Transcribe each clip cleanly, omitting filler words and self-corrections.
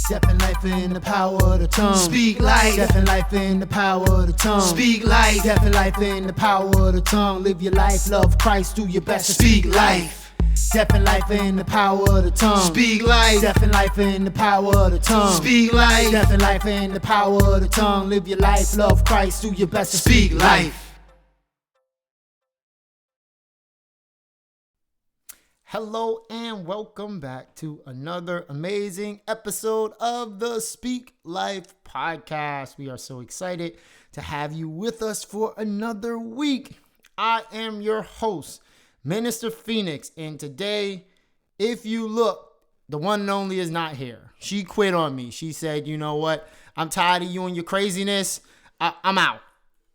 Death and life in the power of the tongue. Speak life. Death and life in the power of the tongue. Speak life. Death and life in the power of the tongue. Live your life, love Christ, do your best to Speak life. Death and life in the power of the tongue. Speak life. Death and life in the power of the tongue. Speak life. Death and life in the power of the tongue. Live your life, love Christ, do your best to Speak life. Hello and welcome back to another amazing episode of the Speak Life podcast. We are so excited to have you with us for another week. I am your host, Minister Phoenix, and today, if you look, the one and only is not here. She quit on me. She said, you know what? I'm tired of you and your craziness. I'm out.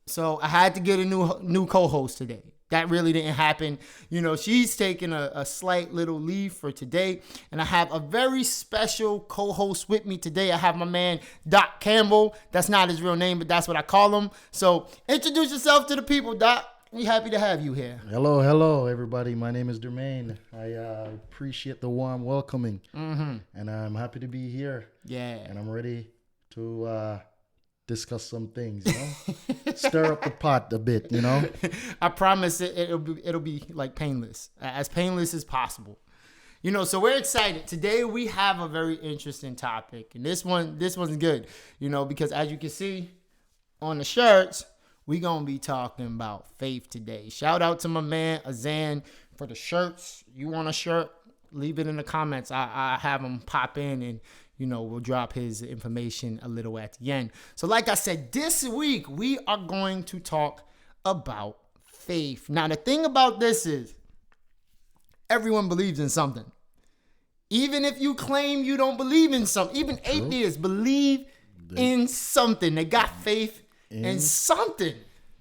So I had to get a new co-host today. That really didn't happen. You know, she's taking a slight little leave for today. And I have a very special co-host with me today. I have my man, Doc Campbell. That's not his real name, but that's what I call him. So introduce yourself to the people, Doc. We're happy to have you here. Hello, everybody. My name is Dermaine. I appreciate the warm welcoming. And I'm happy to be here. Yeah. And I'm ready to discuss some things, you know, stir up the pot a bit, you know. I promise it'll be like painless as possible. You know, so we're excited. Today we have a very interesting topic, and this one's good, you know, because as you can see on the shirts, we're gonna be talking about faith today. Shout out to my man Azan for the shirts. You want a shirt? Leave it in the comments. I have him pop in and, you know, we'll drop his information a little at the end. So like I said, this week we are going to talk about faith. Now, the thing about this is everyone believes in something. Even if you claim you don't believe in something, even atheists believe in something. They got faith in something.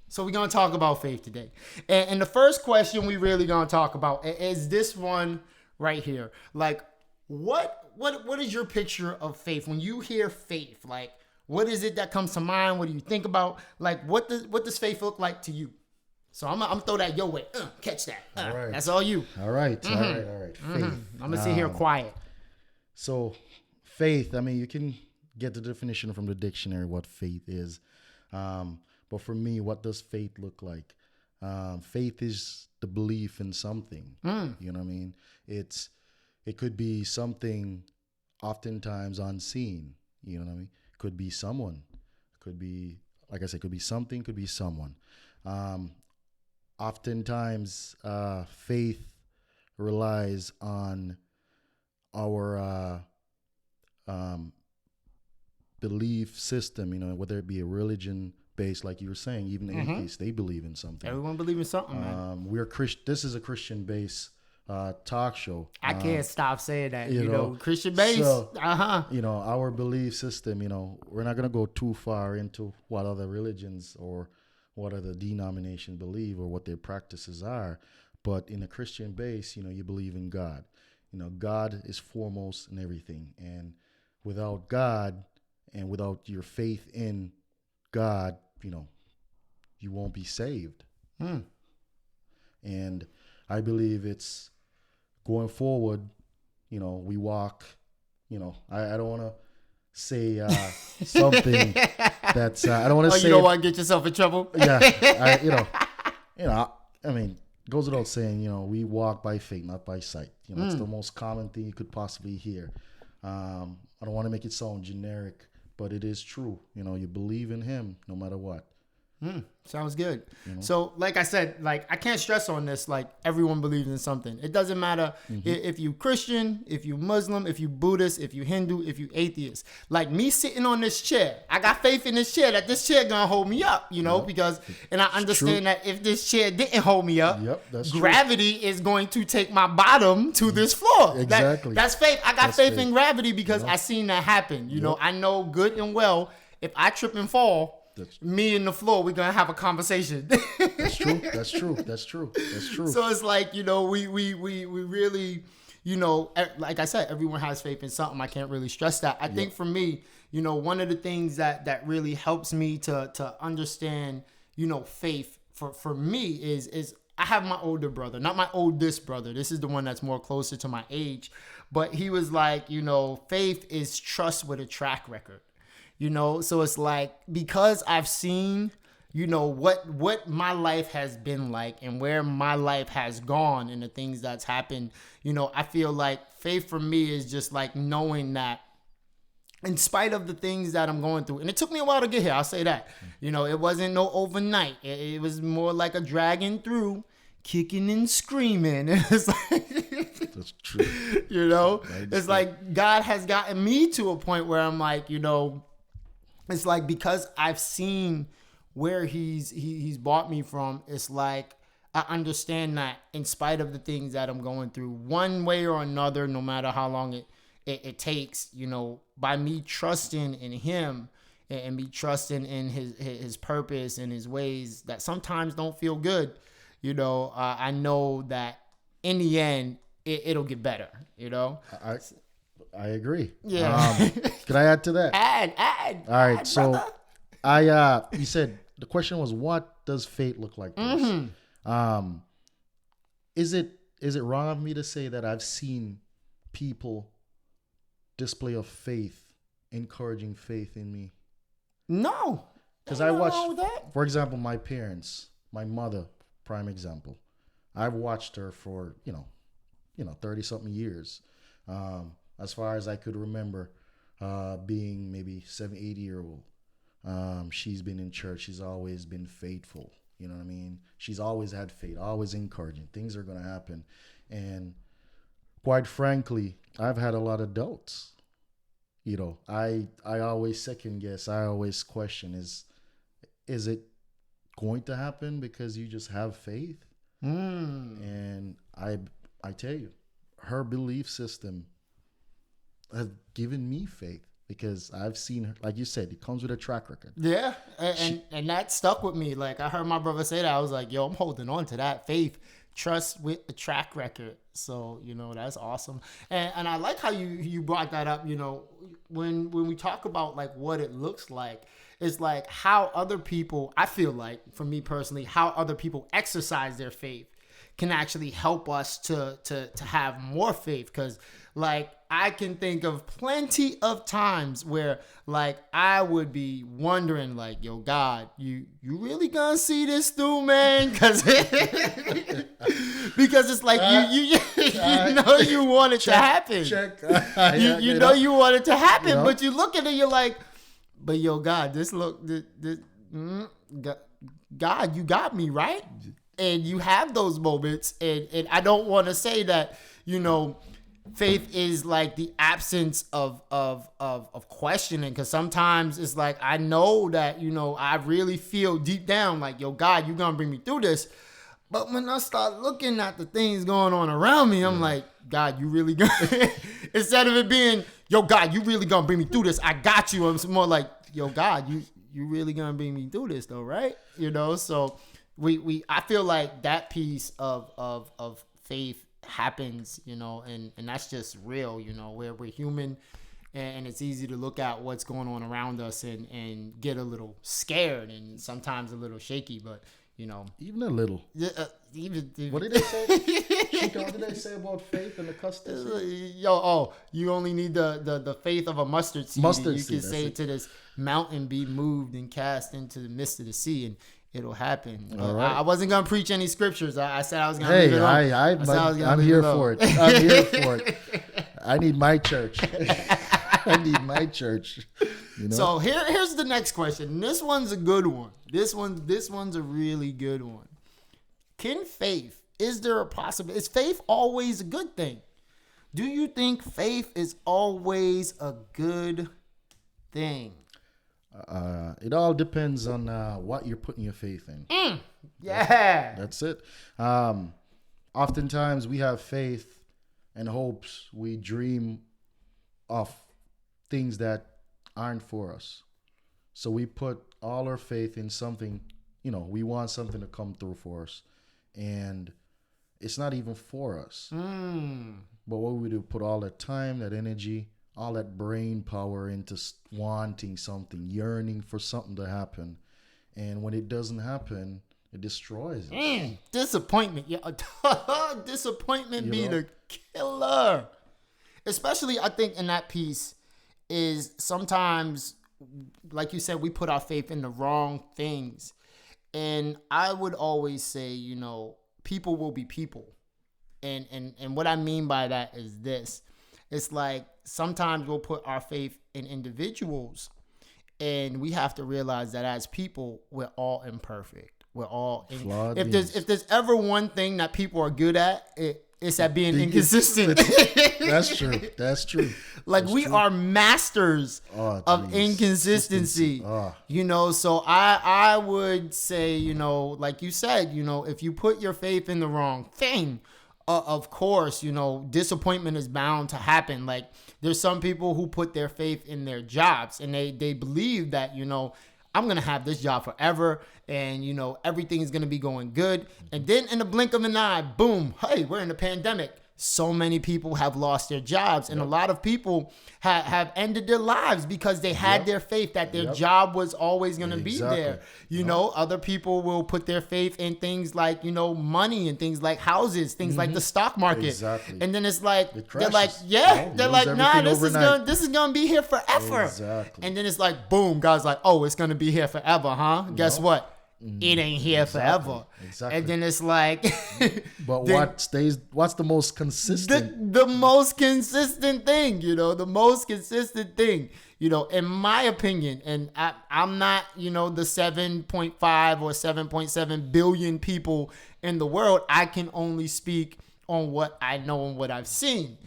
So we're going to talk about faith today. And the first question we really going to talk about is this one right here. Like, what is your picture of faith? When you hear faith, like, what is it that comes to mind? What do you think about? Like, what does faith look like to you? So I'm gonna throw that your way. Catch that. All right. That's all you. All right. Faith. I'm gonna sit here quiet. So faith, I mean, you can get the definition from the dictionary what faith is. But for me, what does faith look like? Faith is the belief in something. You know what I mean? It could be something oftentimes unseen. You know what I mean? Could be someone. Could be, like I said, could be something, could be someone. Oftentimes, faith relies on our belief system, you know, whether it be a religion based, like you were saying, even atheists, they believe in something. Everyone believes in something, man. This is a Christian based talk show. I can't stop saying that. You know, know, Christian base. So, you know, our belief system, you know, we're not going to go too far into what other religions or what other denominations believe or what their practices are. But in a Christian base, you know, you believe in God. You know, God is foremost in everything. And without God and without your faith in God, you know, you won't be saved. And I believe it's going forward, you know, we walk, you know, I don't want to say something that's, I don't want to say. You don't want to get yourself in trouble? Yeah. I mean, it goes without saying, you know, we walk by faith, not by sight. You know, it's the most common thing you could possibly hear. I don't want to make it sound generic, but it is true. You know, you believe in him no matter what. Sounds good. You know? So, like I said, like I can't stress on this. Like everyone believes in something. It doesn't matter if you Christian, if you Muslim, if you Buddhist, if you Hindu, if you atheist. Like me sitting on this chair, I got faith in this chair that this chair gonna hold me up. You know, because and I understand that if this chair didn't hold me up, that's gravity is going to take my bottom to this floor. Exactly. That's faith. I got faith in gravity because I seen that happen. You know, I know good and well if I trip and fall. Me and the floor, we're gonna have a conversation. That's true. So it's like, you know, we really, you know, like I said, everyone has faith in something. I can't really stress that. I think for me, you know, one of the things that really helps me to understand, you know, faith for me is I have my older brother, not my oldest brother. This is the one that's more closer to my age. But he was like, faith is trust with a track record. So it's like, because I've seen, what my life has been like and where my life has gone and the things that's happened, I feel like faith for me is just like knowing that in spite of the things that I'm going through, and it took me a while to get here, I'll say that, it wasn't no overnight. It was more like a dragging through, kicking and screaming. It's like, That's true. It's like God has gotten me to a point where I'm like, it's like, because I've seen where he's brought me from, it's like I understand that in spite of the things that I'm going through, one way or another, no matter how long it takes, by me trusting in him and me trusting in his purpose and his ways that sometimes don't feel good, I know that in the end it'll get better. I agree. Yeah. Can I add to that? Add. All right. Add, So brother. you said the question was, what does faith look like? Is it wrong of me to say that I've seen people display of faith, encouraging faith in me? No. Because Ain't I nothing watched, wrong with that. for example, my parents, my mother, prime example. I've watched her for 30 something years. As far as I could remember, being maybe 80 year old. She's been in church. She's always been faithful. You know what I mean? She's always had faith, always encouraging. Things are going to happen. And quite frankly, I've had a lot of doubts. I always second guess. I always question, is it going to happen because you just have faith? And I tell you, her belief system has given me faith, because I've seen her, like you said, it comes with a track record. Yeah, and that stuck with me. Like, I heard my brother say that. I was like, yo, I'm holding on to that faith, trust with a track record. So, that's awesome. And I like how you brought that up. When we talk about like what it looks like, it's like how other people, I feel like, for me personally, how other people exercise their faith can actually help us to have more faith. Because like, I can think of plenty of times where like I would be wondering like, yo, God, you really gonna see this through, man? Because it's like you you want it to happen. You know you want it to happen, but you look at it, you're like, but yo, God, God, you got me, right? And you have those moments, and I don't want to say that, faith is like the absence of questioning, because sometimes it's like I know that I really feel deep down like, yo, God, you're gonna bring me through this. But when I start looking at the things going on around me, I'm like, God, you really gonna instead of it being, yo, God, you really gonna bring me through this, I got you, I'm more like, yo, God, you really gonna bring me through this though, right? So I feel like that piece of faith happens, and that's just real, where we're human, and it's easy to look at what's going on around us and get a little scared and sometimes a little shaky, but even a little. Even what did they say? Chico, what did they say about faith and the custard? You only need the faith of a mustard seed. You can say to this mountain, be moved and cast into the midst of the sea, and it'll happen. All right. I wasn't gonna preach any scriptures. I said I was gonna leave it on. I'm here for it. I'm here for it. I need my church. I need my church. So here's the next question. This one's a good one. This one's a really good one. Is faith always a good thing? Do you think faith is always a good thing? It all depends on what you're putting your faith in. Yeah. That's it. Oftentimes we have faith and hopes. We dream of things that aren't for us. So we put all our faith in something, we want something to come through for us. And it's not even for us. But what we do, put all that time, that energy, all that brain power into wanting something, yearning for something to happen. And when it doesn't happen, It destroys it. Disappointment. Yeah. Disappointment be know? the killer. Especially, I think, in that piece is sometimes, like you said, we put our faith in the wrong things. And I would always say, people will be people. And what I mean by that is this. It's like sometimes we'll put our faith in individuals, and we have to realize that as people, we're all imperfect. We're all Flawed if beings. there's ever one thing that people are good at, it's at being inconsistent. That's true. That's true. Like That's we true. are masters Oh, of geez. inconsistency. Oh. So I would say, like you said, if you put your faith in the wrong thing, of course, disappointment is bound to happen. Like there's some people who put their faith in their jobs, and they believe that, I'm going to have this job forever, and, everything is going to be going good. And then in the blink of an eye, boom, hey, we're in a pandemic. So many people have lost their jobs, and a lot of people have ended their lives because they had their faith that their job was always going to be there. Other people will put their faith in things like, money and things like houses, things like the stock market. Exactly. And then it's like, It they're like, crashes. they're like, Lose nah, everything overnight. this is going to be here forever. Exactly. And then it's like, boom, God's like, oh, it's going to be here forever, huh? Guess what? It ain't here forever. Exactly. And then it's like, But then- what's the most consistent? the most consistent thing, the most consistent thing, in my opinion, and I'm not, the 7.5 or 7.7 billion people in the world. I can only speak on what I know and what I've seen,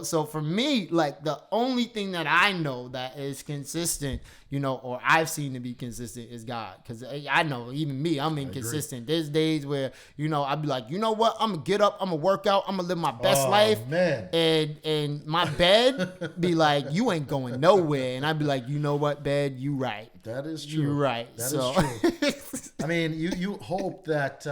so for me, like the only thing that I know that is consistent, or I've seen to be consistent is God. Because I know even me, I'm inconsistent. There's days where, I'd be like, you know what? I'm gonna get up, I'm gonna work out, I'm gonna live my best life. Man. And my bed be like, you ain't going nowhere. And I'd be like, you know what, bed, you right. That is true. You right. That is So true. I mean, you hope that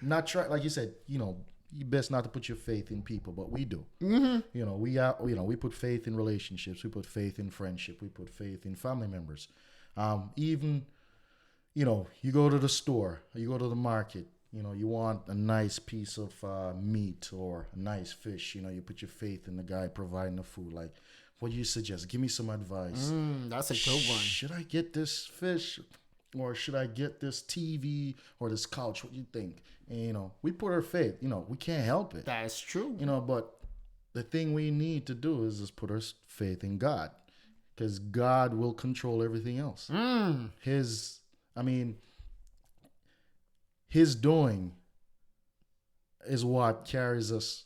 not try, like you said, you best not to put your faith in people, but we do. We put faith in relationships, we put faith in friendship, we put faith in family members. Even you go to the store, you go to the market, you want a nice piece of meat or a nice fish, you put your faith in the guy providing the food. Like, what do you suggest? Give me some advice. that's a good one. Should I get this fish, or should I get this TV or this couch? What do you think? And, we put our faith. We can't help it. That's true. But the thing we need to do is just put our faith in God, because God will control everything else. His doing is what carries us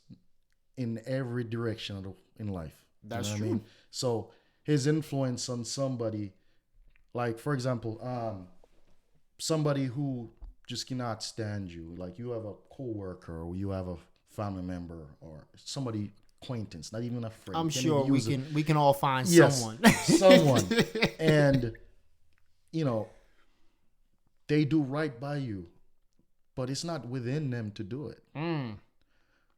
in every direction in life. That's what true. I mean? So his influence on somebody, like for example, somebody who just cannot stand you, like you have a coworker or you have a family member or somebody acquaintance, not even a friend. I'm Can't sure even we use it. can all find Yes, someone. and they do right by you, but it's not within them to do it.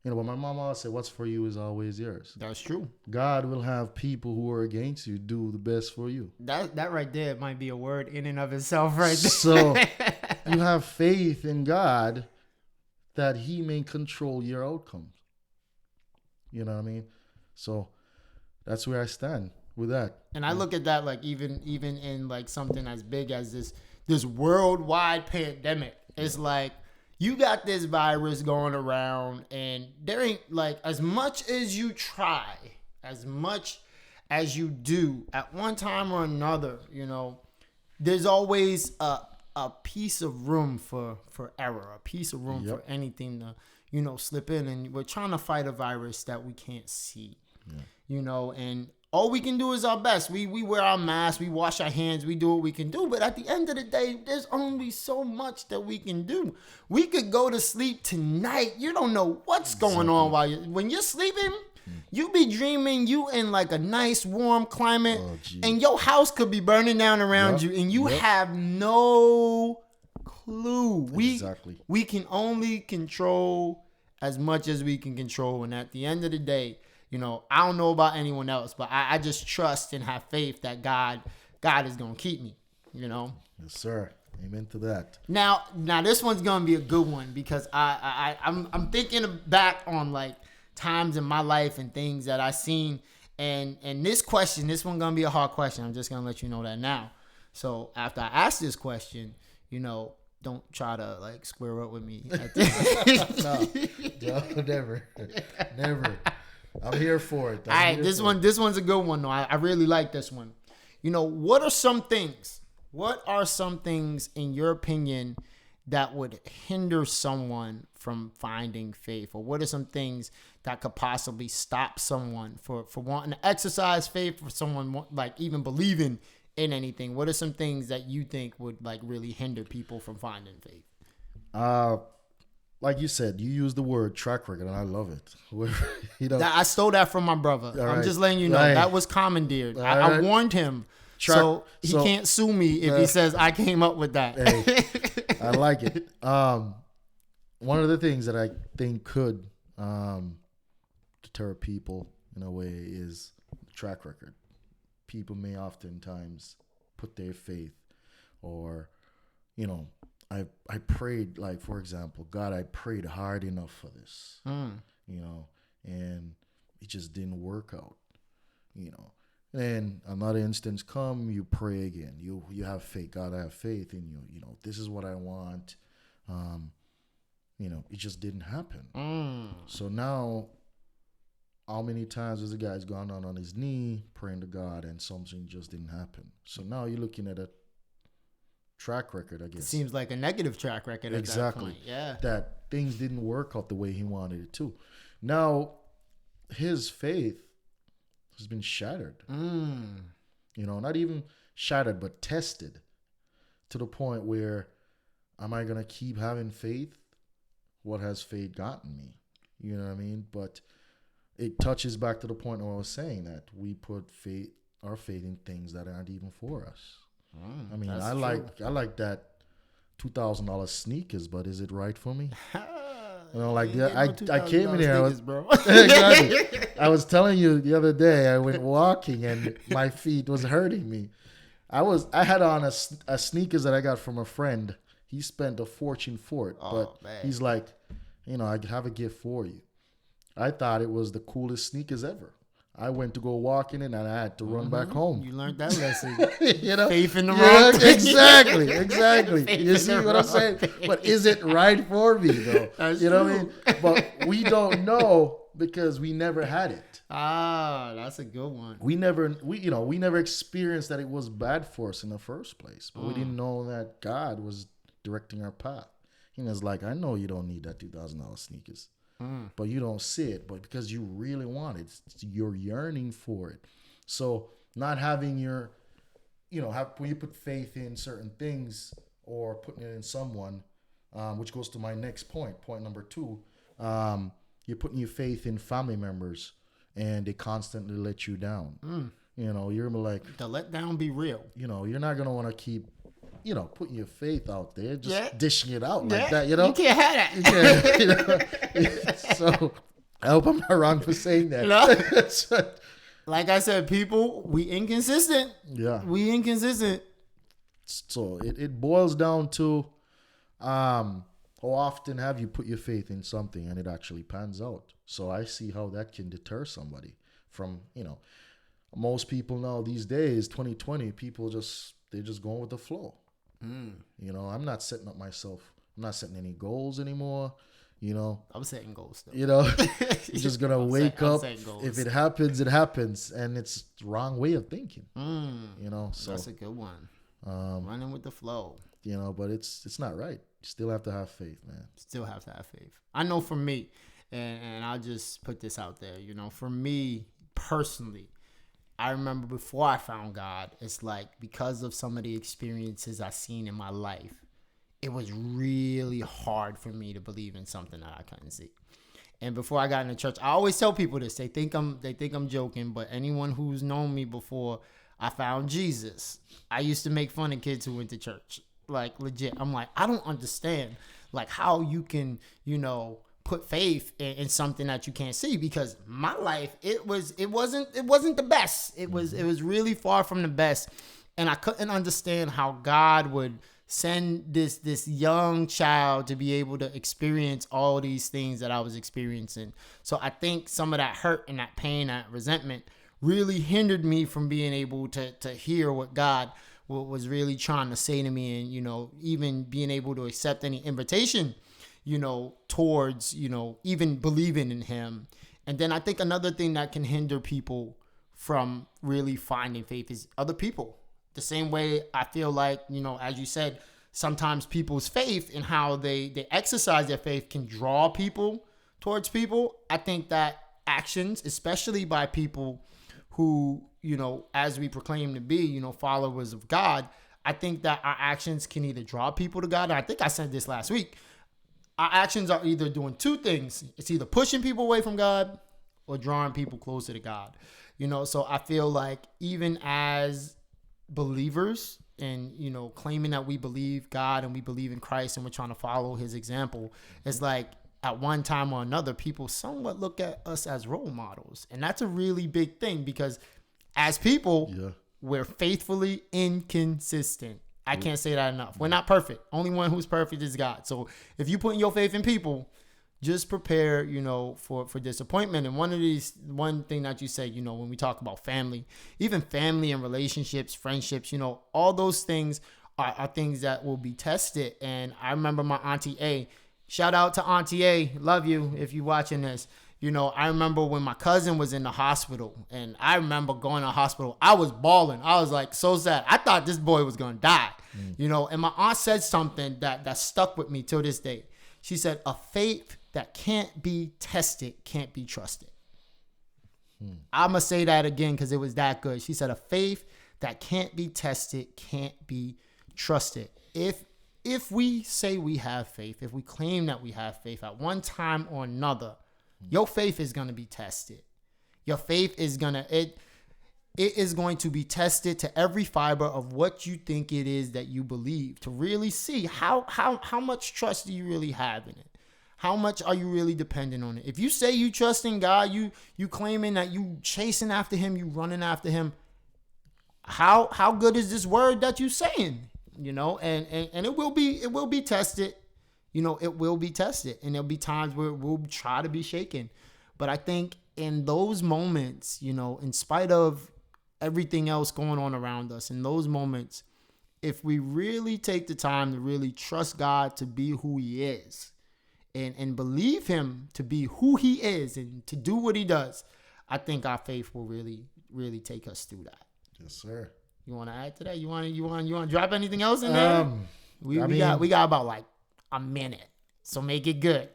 But my mom always said, what's for you is always yours. That's true. God will have people who are against you do the best for you. That right there might be a word in and of itself right there. So you have faith in God that he may control your outcomes. You know what I mean? So that's where I stand with that. And I look at that like even in like something as big as this worldwide pandemic. It's like you got this virus going around, and there ain't, like, as much as you try, as much as you do at one time or another, there's always a piece of room for error, a piece of room for anything to, slip in. And we're trying to fight a virus that we can't see, and all we can do is our best. We wear our masks, we wash our hands, we do what we can do. But at the end of the day, there's only so much that we can do. We could go to sleep tonight. You don't know what's going on when you're sleeping. You be dreaming you in like a nice warm climate, and your house could be burning down around you, and you have no clue. We can only control as much as we can control, and at the end of the day, I don't know about anyone else, but I just trust and have faith that God is gonna keep me. Yes, sir. Amen to that. Now this one's gonna be a good one because I'm thinking back on like times in my life and things that I seen, and this one gonna be a hard question. I'm just gonna let you know that now. So after I ask this question, don't try to like square up with me. No, never. I'm here for it. All right, this one's a good one though. I really like this one. What are some things? What are some things, in your opinion, that would hinder someone from finding faith? Or what are some things that could possibly stop someone for wanting to exercise faith, for someone like even believing in anything? What are some things that you think would like really hinder people from finding faith? Like you said, you use the word track record, and I love it. I stole that from my brother. Right. I'm just letting you know. Right. That was commandeered. Right. I warned him. So he can't sue me if he says I came up with that. Hey, I like it. One of the things that I think could deter people in a way is track record. People may oftentimes put their faith, or I prayed, like, for example, God, I prayed hard enough for this, and it just didn't work out, Then another instance come, you pray again. You have faith. God, I have faith in you. This is what I want. It just didn't happen. So now, how many times has the guy's gone down on his knee praying to God and something just didn't happen? So now you're looking at a track record, I guess. It seems like a negative track record at that point. Yeah. That things didn't work out the way he wanted it to. Now, his faith has been shattered. Not even shattered, but tested to the point where, am I going to keep having faith? What has faith gotten me? You know what I mean? But it touches back to the point where I was saying that we put our faith in things that aren't even for us. I mean, I like that $2,000 sneakers, but is it right for me? I came in here. Exactly. I was telling you the other day, I went walking and my feet was hurting me. I had on a sneakers that I got from a friend. He spent a fortune for it, but man. He's like, I have a gift for you. I thought it was the coolest sneakers ever. I went to go walk in it, and I had to run back home. You learned that lesson. Faith in the wrong thing. Exactly. You see what I'm saying? But is it right for me, though? That's what I mean? But we don't know because we never had it. Ah, that's a good one. We never experienced that it was bad for us in the first place. But we didn't know that God was directing our path. He was like, I know you don't need that $2,000 sneakers. But you don't see it, but because you really want it, you're yearning for it. So not having when you put faith in certain things or putting it in someone, which goes to my next point number 2, you're putting your faith in family members and they constantly let you down. You're like, the letdown be real. You're not going to want to keep putting your faith out there, just dishing it out like that, You can't have that. So I hope I'm not wrong for saying that. Like I said, people, we inconsistent. Yeah. We inconsistent. So it boils down to how often have you put your faith in something and it actually pans out. So I see how that can deter somebody from, most people now these days, 2020, they're just going with the flow. I'm not setting up myself. I'm not setting any goals anymore. I'm setting goals though. You're just gonna wake up. If it happens, it happens, and it's the wrong way of thinking. So that's a good one. Running with the flow. But it's not right. You still have to have faith, man. Still have to have faith. I know for me, and I'll just put this out there. For me personally, I remember before I found God, it's like because of some of the experiences I've seen in my life, it was really hard for me to believe in something that I couldn't see. And before I got into church, I always tell people this. They think I'm joking, but anyone who's known me before I found Jesus, I used to make fun of kids who went to church. Like legit. I'm like, I don't understand like how you can, put faith in something that you can't see, because my life it wasn't the best. It was really far from the best, and I couldn't understand how God would send this young child to be able to experience all these things that I was experiencing. So I think some of that hurt and that pain, that resentment really hindered me from being able to hear what God was really trying to say to me, and, even being able to accept any invitation, towards, even believing in him. And then I think another thing that can hinder people from really finding faith is other people. The same way I feel like, as you said, sometimes people's faith and how they exercise their faith can draw people towards people. I think that actions, especially by people who, as we proclaim to be, followers of God, I think that our actions can either draw people to God. And I think I said this last week. Our actions are either doing two things. It's either pushing people away from God or drawing people closer to God. So I feel like even as believers and, claiming that we believe God and we believe in Christ and we're trying to follow his example, it's like at one time or another, people somewhat look at us as role models. And that's a really big thing because as people, we're faithfully inconsistent. I can't say that enough. We're not perfect. Only one who's perfect is God. So if you put your faith in people, just prepare, for disappointment. And one thing that you say, when we talk about family, even family and relationships, friendships, all those things are things that will be tested. And I remember my Auntie A, shout out to Auntie A, love you if you're watching this. I remember when my cousin was in the hospital, and I remember going to the hospital. I was bawling. I was like so sad. I thought this boy was going to die, and my aunt said something that stuck with me till this day. She said, a faith that can't be tested can't be trusted. I'm going to say that again because it was that good. She said, a faith that can't be tested can't be trusted. If we say we have faith, if we claim that we have faith at one time or another, your faith is going to be tested. Your faith is going to, it is going to be tested to every fiber of what you think it is that you believe, to really see how much trust do you really have in it? How much are you really dependent on it? If you say you trust in God, you claiming that you chasing after him, you running after him, how good is this word that you saying? And it will be tested. It will be tested, and there'll be times where we'll try to be shaken. But I think in those moments, in spite of everything else going on around us, in those moments, if we really take the time to really trust God to be who he is and believe him to be who he is and to do what he does, I think our faith will really, really take us through that. Yes, sir. You want to add to that? You want to drop anything else in there? We got about like a minute, so make it good.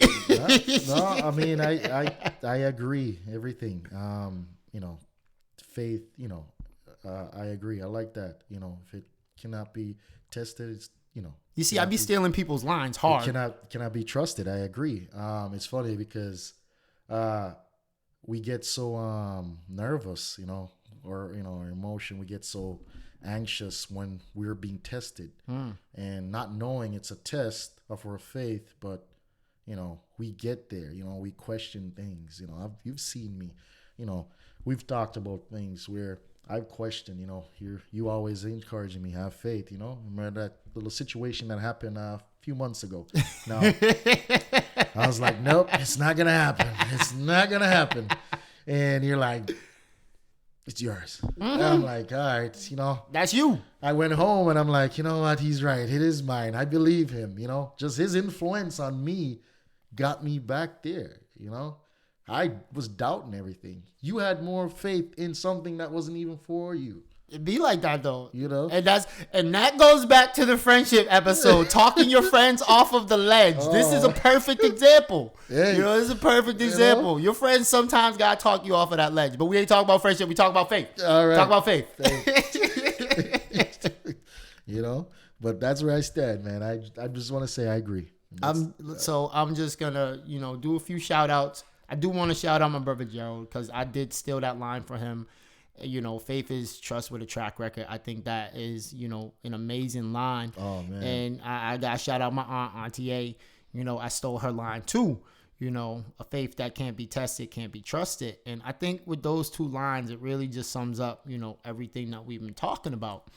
No, I mean, I agree everything. Faith, I agree. I like that. If it cannot be tested, it's You see, I be stealing people's lines hard. It cannot be trusted. I agree. It's funny because we get so nervous, or our emotion. We get so anxious when we're being tested, and not knowing it's a test of our faith. But we get there. We question things. You've seen me. We've talked about things where I've questioned. You always encouraging me have faith. Remember that little situation that happened a few months ago. Now I was like, nope, it's not gonna happen. It's not gonna happen. And you're like, it's yours. And I'm like, all right, That's you. I went home and I'm like, you know what? He's right. It is mine. I believe him. Just his influence on me got me back there. I was doubting everything. You had more faith in something that wasn't even for you. It be like that though. And that goes back to the friendship episode, talking your friends off of the ledge. This is a perfect example. Hey, this is a perfect example. Your friends sometimes gotta talk you off of that ledge. But we ain't talking about friendship, we talk about faith. All right. Talk about faith. But that's where I stand, man. I just want to say I agree. I'm just gonna, do a few shout outs. I do want to shout out my brother Gerald because I did steal that line for him. Faith is trust with a track record. I think that is, an amazing line. Oh, man. And I got to shout out my aunt, Auntie A. I stole her line too. A faith that can't be tested, can't be trusted. And I think with those two lines, it really just sums up, everything that we've been talking about.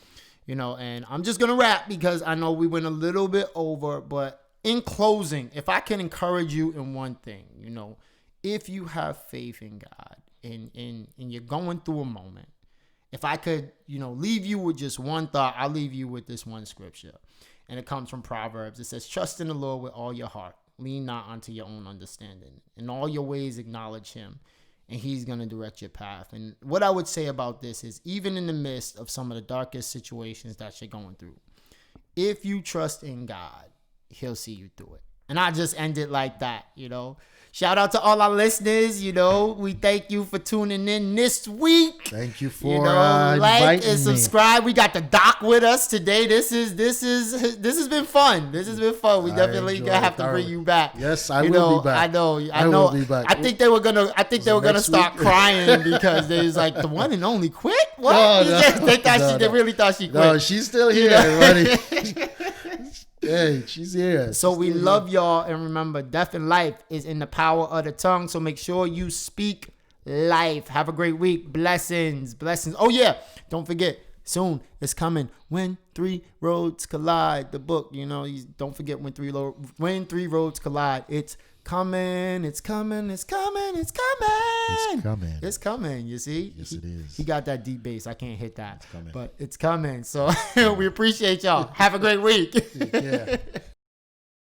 You know, and I'm just going to wrap because I know we went a little bit over, but in closing, if I can encourage you in one thing, you know, if you have faith in God and you're going through a moment, if I could, you know, leave you with just one thought, I'll leave you with this one scripture. And it comes from Proverbs. It says, trust in the Lord with all your heart. Lean not unto your own understanding. In all your ways, acknowledge him, and he's going to direct your path. And what I would say about this is, even in the midst of some of the darkest situations that you're going through, if you trust in God, he'll see you through it. And I just end it like that, you know. Shout out to all our listeners. You know, we thank you for tuning in this week. Thank you for like and inviting subscribe. We got the doc with us today. This has been fun. This has been fun. We definitely gonna have to bring you back. Yes, I will be back. I know. will be back. I think they were gonna start crying because there's like the one and only quit. What? They really thought she quit. No, she's still here, buddy. Hey, she's here. So we love y'all, and remember, death and life is in the power of the tongue. So make sure you speak life. Have a great week. Blessings. Oh yeah, don't forget, soon it's coming. When Three Roads Collide, the book. You know, don't forget when three roads collide. It's coming. It's coming. It's coming. It's coming. It's coming. It's coming. You see? Yes, it is. He got that deep bass. I can't hit that. It's coming. But it's coming. So we appreciate y'all. Have a great week. Yeah.